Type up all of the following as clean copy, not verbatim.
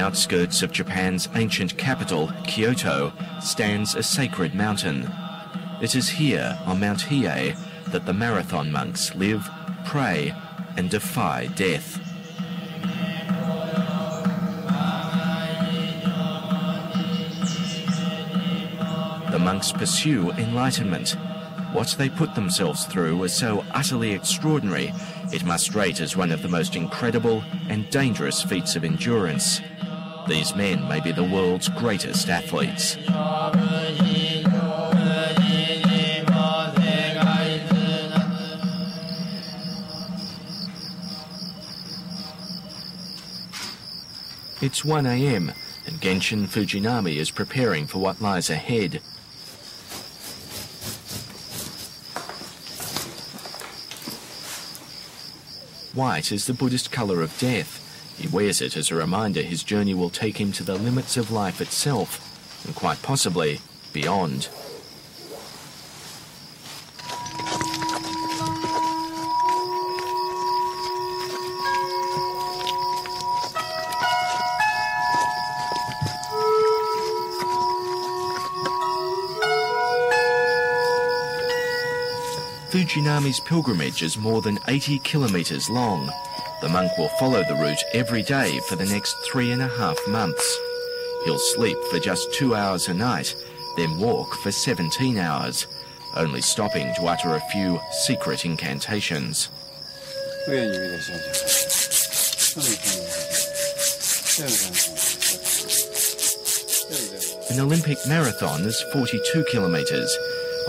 outskirts of Japan's ancient capital, Kyoto, stands a sacred mountain. It is here, on Mount Hiei, that the Marathon monks live, pray, and defy death. The monks pursue enlightenment. What they put themselves through is so utterly extraordinary, it must rate as one of the most incredible and dangerous feats of endurance. These men may be the world's greatest athletes. It's 1 a.m. and Genshin Fujinami is preparing for what lies ahead. White is the Buddhist colour of death. He wears it as a reminder his journey will take him to the limits of life itself, and quite possibly beyond. Fujinami's pilgrimage is more than 80 kilometres long. The monk will follow the route every day for the next 3.5 months. He'll sleep for just 2 hours a night, then walk for 17 hours, only stopping to utter a few secret incantations. An Olympic marathon is 42 kilometres.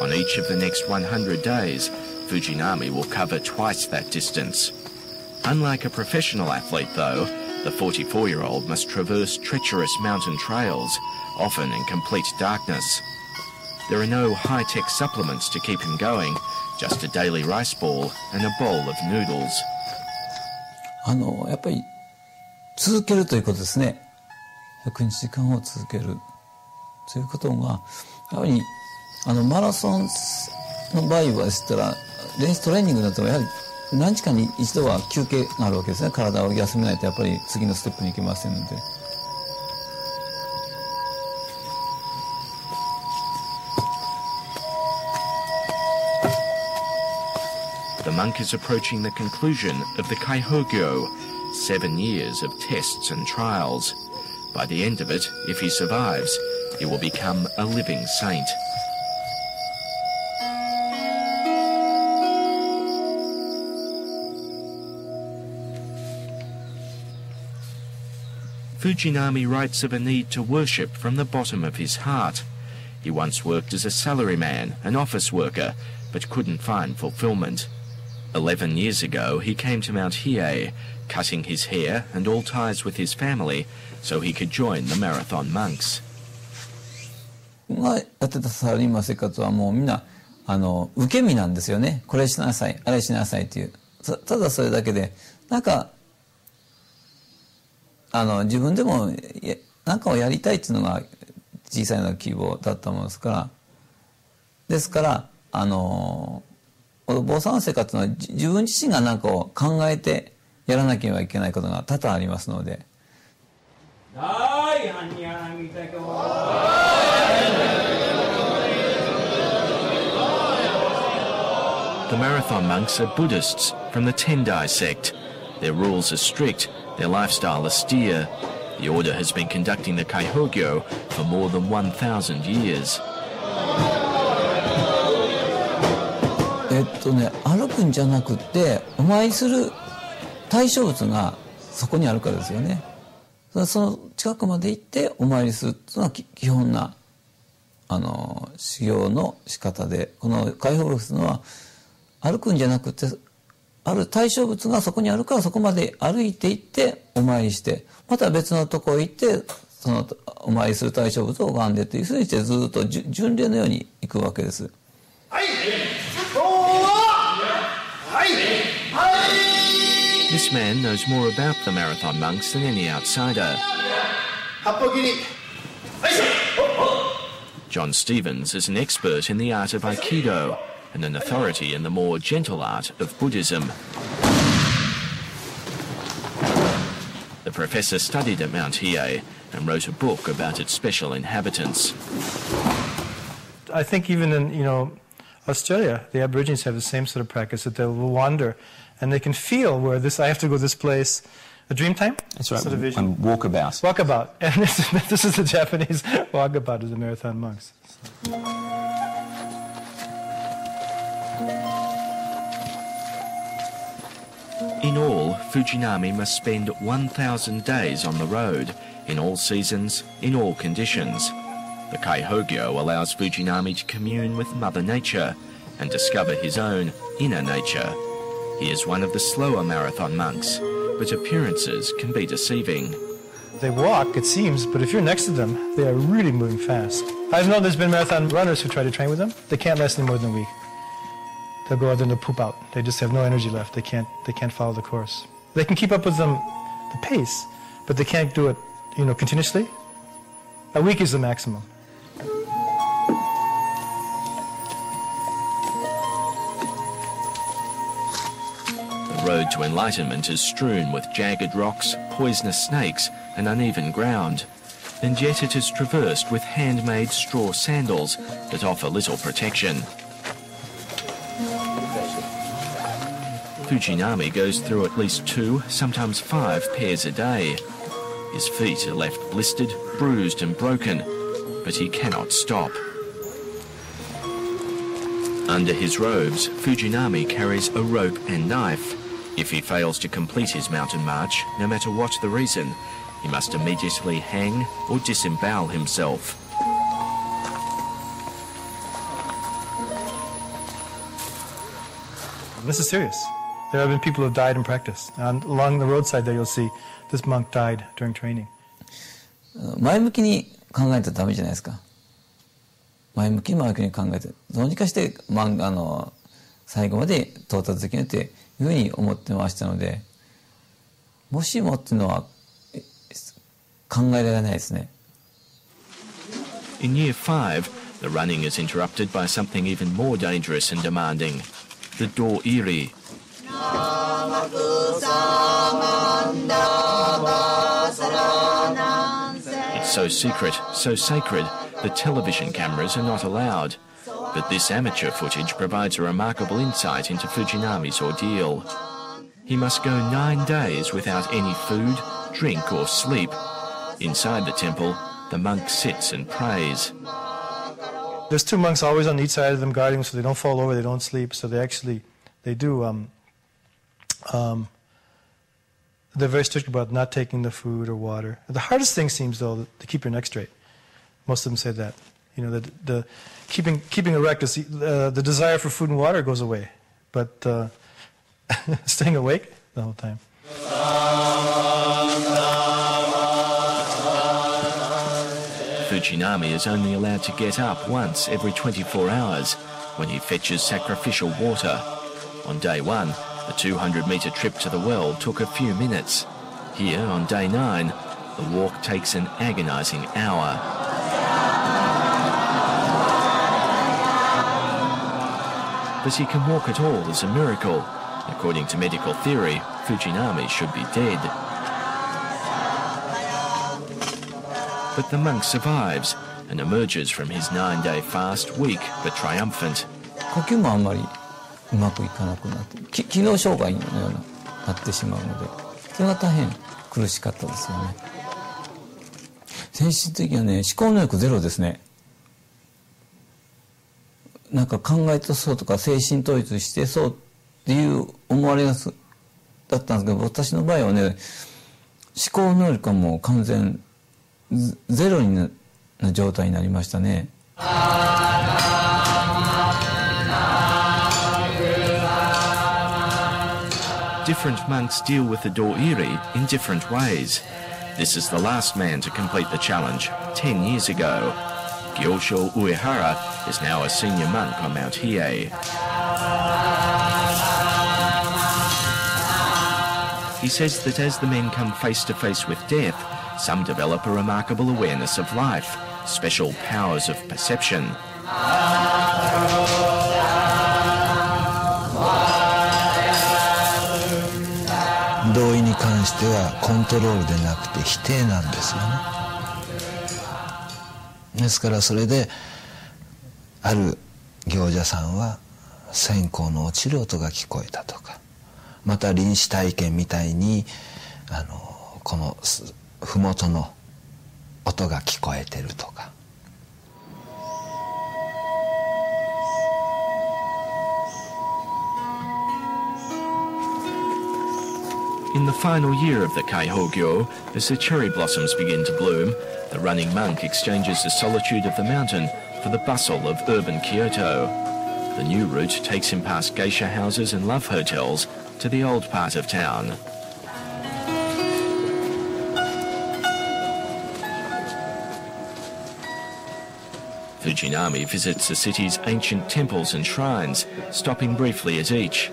On each of the next 100 days, Fujinami will cover twice that distance. Unlike a professional athlete, though, the 44-year-old must traverse treacherous mountain trails, often in complete darkness. There are no high-tech supplements to keep him going, just a daily rice ball and a bowl of noodles. やっぱり続けるということですね。100日間を続けるということが、やはりマラソンの場合はしたらレーストレーニングだとやはり何日かに一度は休憩があるわけですね。体を休めないとやっぱり次のステップに行けませんので。The monk is approaching the conclusion of the Kaihogyo, 7 years of tests and trials. By the end of it, if he survives, he will become a living saint. Fujinami writes of a need to worship from the bottom of his heart. He once worked as a salaryman, an office worker, but couldn't find fulfillment. 11 years ago, he came to Mount Hiei, cutting his hair and all ties with his family, so he could join the Marathon monks. がやってたサラリーマン生活はもうみんな受け身なんですよね。これしなさい、あれしなさいっていう。ただそれだけで、なんか自分でも何かをやりたいっていうのが小さいの希望だったものですから、ですからお坊さんの生活は自分自身が何かを考えてやらなければいけないことが多々ありますので。The Marathon monks are Buddhists from the Tendai sect. Their rules are strict, their lifestyle austere. The order has been conducting the Kaihogyo for more than 1,000 years. 歩くんじゃなくてお参りする対象物がそこにあるからですよね。その近くまで行ってお参りするというのが基本な修行の仕方で、この開放物のは歩くんじゃなくてある対象物がそこにあるからそこまで歩いて行ってお参りして、また別のところへ行ってそのお参りする対象物を拝んでというふうにしてずっと巡礼のように行くわけです。This man knows more about the Marathon monks than any outsider. John Stevens is an expert in the art of Aikido and an authority in the more gentle art of Buddhism. The professor studied at Mount Hiei and wrote a book about its special inhabitants. I think even in, Australia, the Aborigines have the same sort of practice, that they will wander and they can feel where I have to go this place. A dream time? That's right, sort of vision. and walkabout. Walkabout. And this is the Japanese walkabout of the marathon monks. In all, Fujinami must spend 1,000 days on the road, in all seasons, in all conditions. The Kaihogyo allows Fujinami to commune with Mother Nature and discover his own inner nature. He is one of the slower marathon monks, but appearances can be deceiving. They walk, it seems, but if you're next to them, they are really moving fast. I've known there's been marathon runners who try to train with them. They can't last any more than a week. They'll go out there and they'll poop out. They just have no energy left. They can't follow the course. They can keep up with the pace, but they can't do it, continuously. A week is the maximum. The road to enlightenment is strewn with jagged rocks, poisonous snakes, and uneven ground. And yet it is traversed with handmade straw sandals that offer little protection. Fujinami goes through at least 2, sometimes 5 pairs a day. His feet are left blistered, bruised and broken, but he cannot stop. Under his robes, Fujinami carries a rope and knife. If he fails to complete his mountain march, no matter what the reason, he must immediately hang or disembowel himself. This is serious. There have been people who have died in practice. And along the roadside there you'll see this monk died during training. 前向きに考えたらダメじゃないですか。前向きに考えて、どうにかして最後まで到達できるっていうふうに思ってましたので、もしもっていうのは考えられないですね。In year 5, the running is interrupted by something even more dangerous and demanding, the Do-iri. It's so secret, so sacred, that television cameras are not allowed. But this amateur footage provides a remarkable insight into Fujinami's ordeal. He must go 9 days without any food, drink or sleep. Inside the temple, the monk sits and prays. There's 2 monks always on each side of them guarding them so they don't fall over, they don't sleep, so they do they're very strict about not taking the food or water. The hardest thing seems, though, to keep your neck straight. Most of them say that. The keeping erect is the desire for food and water goes away, but staying awake the whole time. Fujinami is only allowed to get up once every 24 hours when he fetches sacrificial water. On day 1, the 200-metre trip to the well took a few minutes. Here, on day 9, the walk takes an agonising hour. But he can walk at all as a miracle. According to medical theory, Fujinami should be dead. But the monk survives and emerges from his 9-day fast weak but triumphant. 呼吸もあんまりうまくいかなくなって、機能障害のようななってしまうので、それが大変苦しかったですよね。精神的にはね、思考能力ゼロですね。なんか考えとそうとか精神統一してそうっていう思われがだったんですけど、私の場合はね、思考能力はもう完全ゼロな状態になりましたね。Different monks deal with the Do-iri in different ways. This is the last man to complete the challenge 10 years ago. Gyosho Uehara is now a senior monk on Mount Hiei. He says that as the men come face to face with death, some develop a remarkable awareness of life, special powers of perception. 同意に関してはコントロールでなくて否定なんですよね。ですからそれである行者さんは線香の落ちる音が聞こえたとか、また臨死体験みたいにこの麓の音が聞こえてるとか。In the final year of the Kaihogyo, as the cherry blossoms begin to bloom, the running monk exchanges the solitude of the mountain for the bustle of urban Kyoto. The new route takes him past geisha houses and love hotels to the old part of town. Fujinami visits the city's ancient temples and shrines, stopping briefly at each.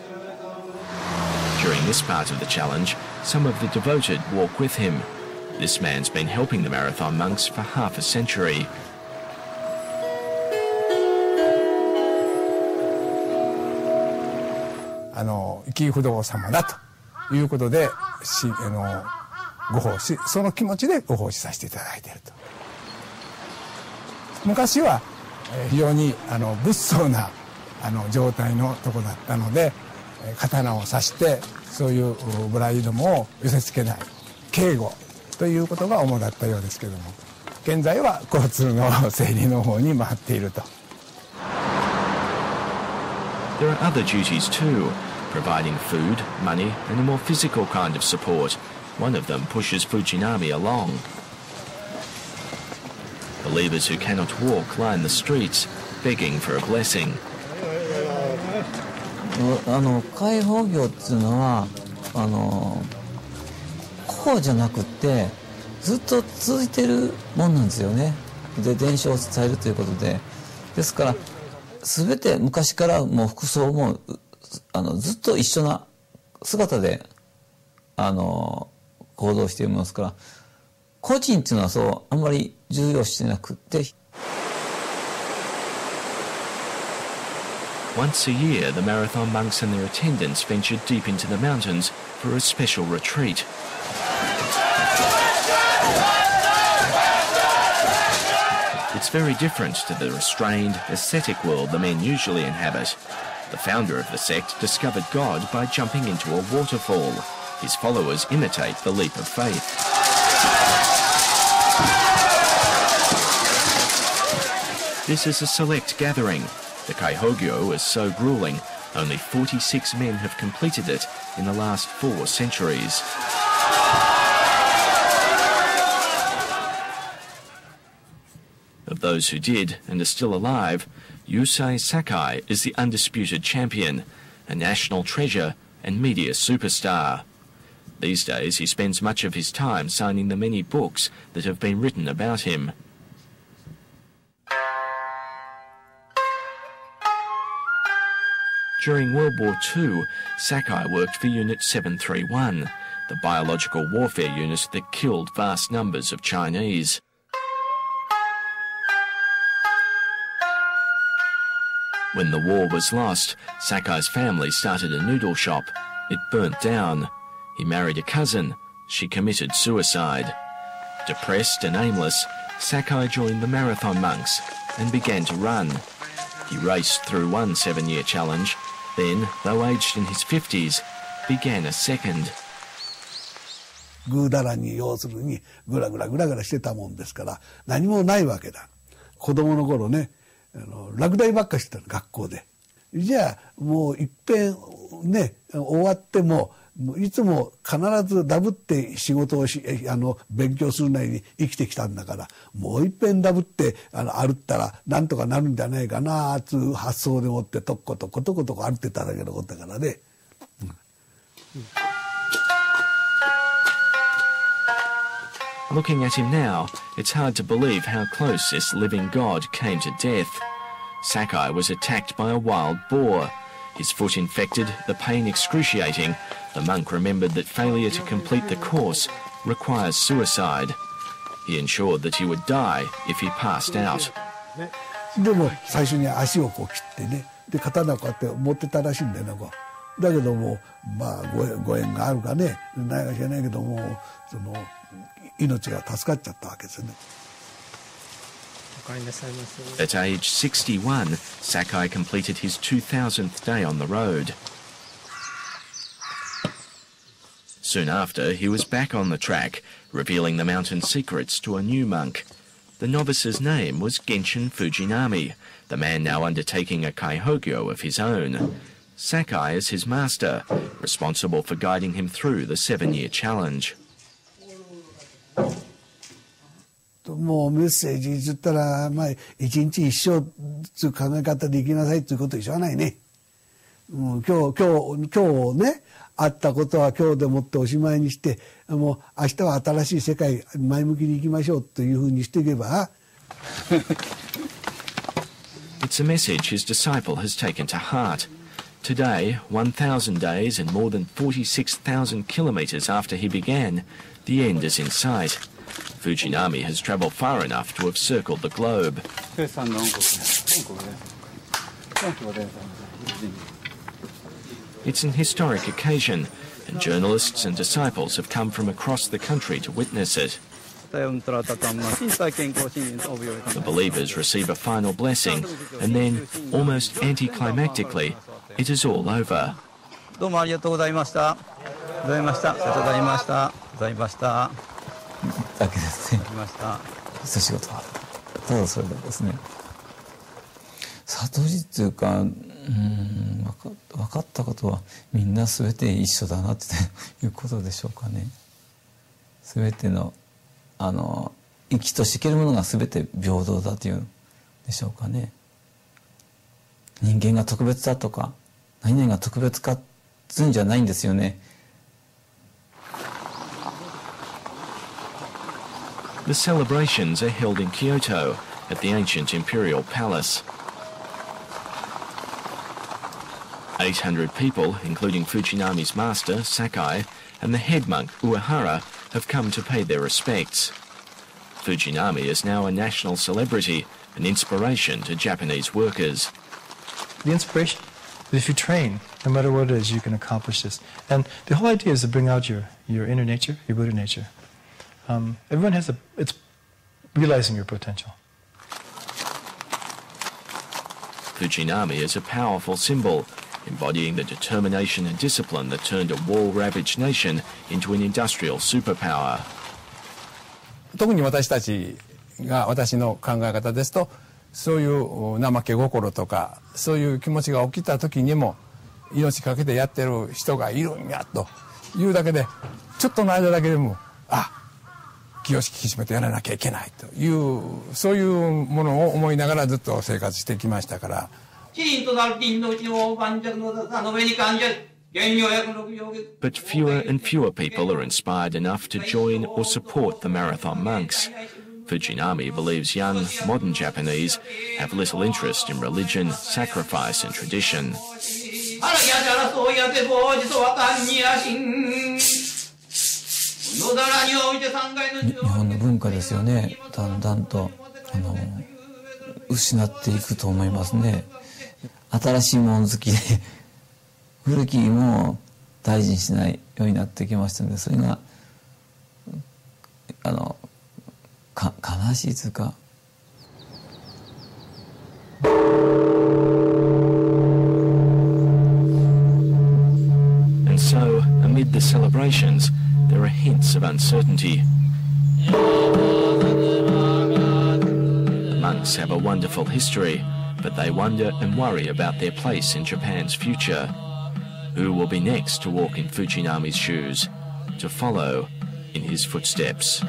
During this part of the challenge, some of the devoted walk with him. This man's been helping the marathon monks for half a century. 生不動様だということでご奉仕、その気持ちでご奉仕させていただいていると。昔は非常に物騒な状態のとこだったので、刀を刺してそういうブライどもを寄せつけない警護ということが主だったようですけども、現在は交通の整理の方に回っていると。There are other duties too, providing food, money and a more physical kind of support. One of them pushes Fujinami along. Believers who cannot walk line the streets, begging for a blessing. 開放業っていうのはこうじゃなくってずっと続いてるもんなんですよね。で伝承を伝えるということで、ですから全て昔からもう服装もずっと一緒な姿で行動していますから、個人っていうのはそうあんまり重要してなくって。Once a year, the marathon monks and their attendants venture deep into the mountains for a special retreat. It's very different to the restrained, ascetic world the men usually inhabit. The founder of the sect discovered God by jumping into a waterfall. His followers imitate the leap of faith. This is a select gathering. The Kaihogyo is so grueling, only 46 men have completed it in the last 4 centuries. Of those who did and are still alive, Yusei Sakai is the undisputed champion, a national treasure and media superstar. These days he spends much of his time signing the many books that have been written about him. During World War II, Sakai worked for Unit 731, the biological warfare unit that killed vast numbers of Chinese. When the war was lost, Sakai's family started a noodle shop. It burnt down. He married a cousin. She committed suicide. Depressed and aimless, Sakai joined the marathon monks and began to run. He raced through one 7-year challenge, then, though aged in his 50s, began a second. ぐうだらに要するにぐらぐらしてたもんですから何もないわけだ。子供の頃ね、落第ばっかしてたの学校で。じゃあもういっぺんね終わってもいつも必ずダブって仕事を勉強するなりに生きてきたんだから、もういっぺんダブって歩ったらなんとかなるんじゃないかなつう発想でもってとことこと歩ってただけのことだからね。Looking at him now, it's hard to believe how close this living god came to death. Sakai was attacked by a wild boar. His foot infected, the pain excruciating. The monk remembered that failure to complete the course requires suicide. He ensured that he would die if he passed out. でも最初に足をこう切ってね、で刀をこうやって持ってたらしいんだよね。だけどもまあご縁があるかねないか知らないけどもその命が助かっちゃったわけですよね。At age 61, Sakai completed his 2000th day on the road. Soon after, he was back on the track, revealing the mountain secrets to a new monk. The novice's name was Genshin Fujinami, the man now undertaking a kaihogyo of his own. Sakai is his master, responsible for guiding him through the 7-year challenge. もうメッセージ言ったら、まあ、一日一生という考え方で生きなさいということでしょうがないね。今日ね、あったことは今日でもっておしまいにして、もう明日は新しい世界前向きに行きましょうというふうにしていけば。It's a message his disciple has taken to heart. Today, 1,000 days and more than 46,000 kilometres after he began, the end is in sight. Fujinami has travelled far enough to have circled the globe. It's an historic occasion, and journalists and disciples have come from across the country to witness it. The believers receive a final blessing, and then, almost anticlimactically, it is all over. どうもありがとうございました。ありがとうございました。ありがとうございました。ございました。だけですね。一仕事はただそれだけですね。悟りっていうか、分かったことはみんな全て一緒だなっていうことでしょうかね。全ての生きとし生けるものが全て平等だというんでしょうかね。人間が特別だとか何々が特別かするんじゃないんですよね。The celebrations are held in Kyoto at the ancient imperial palace. 800 people, including Fujinami's master, Sakai, and the head monk, Uehara, have come to pay their respects. Fujinami is now a national celebrity, an inspiration to Japanese workers. The inspiration is if you train, no matter what it is, you can accomplish this. And the whole idea is to bring out your inner nature, your Buddha nature. Everyone has it's realizing your potential. Fujinami is a powerful symbol, embodying the determination and discipline that turned a war-ravaged nation into an industrial superpower. 特に私たちが私の考え方ですと、そういう怠け心とかそういう気持ちが起きた時にも命かけてやってる人がいるんやというだけで、ちょっとの間だけでも気を引き締めてやらなきゃいけないというそういうものを思いながらずっと生活してきましたから。But fewer and fewer people are inspired enough to join or support the marathon monks. Fujinami believes young, modern Japanese have little interest in religion, sacrifice and tradition. 日本の文化ですよね。だんだんと失っていくと思いますね。新しいもの好きで古きも大事にしないようになってきましたので、それが悲しいというか。And so, amid the celebrations, there are hints of uncertainty. Monks have a wonderful history, but they wonder and worry about their place in Japan's future. Who will be next to walk in Fujinami's shoes, to follow in his footsteps?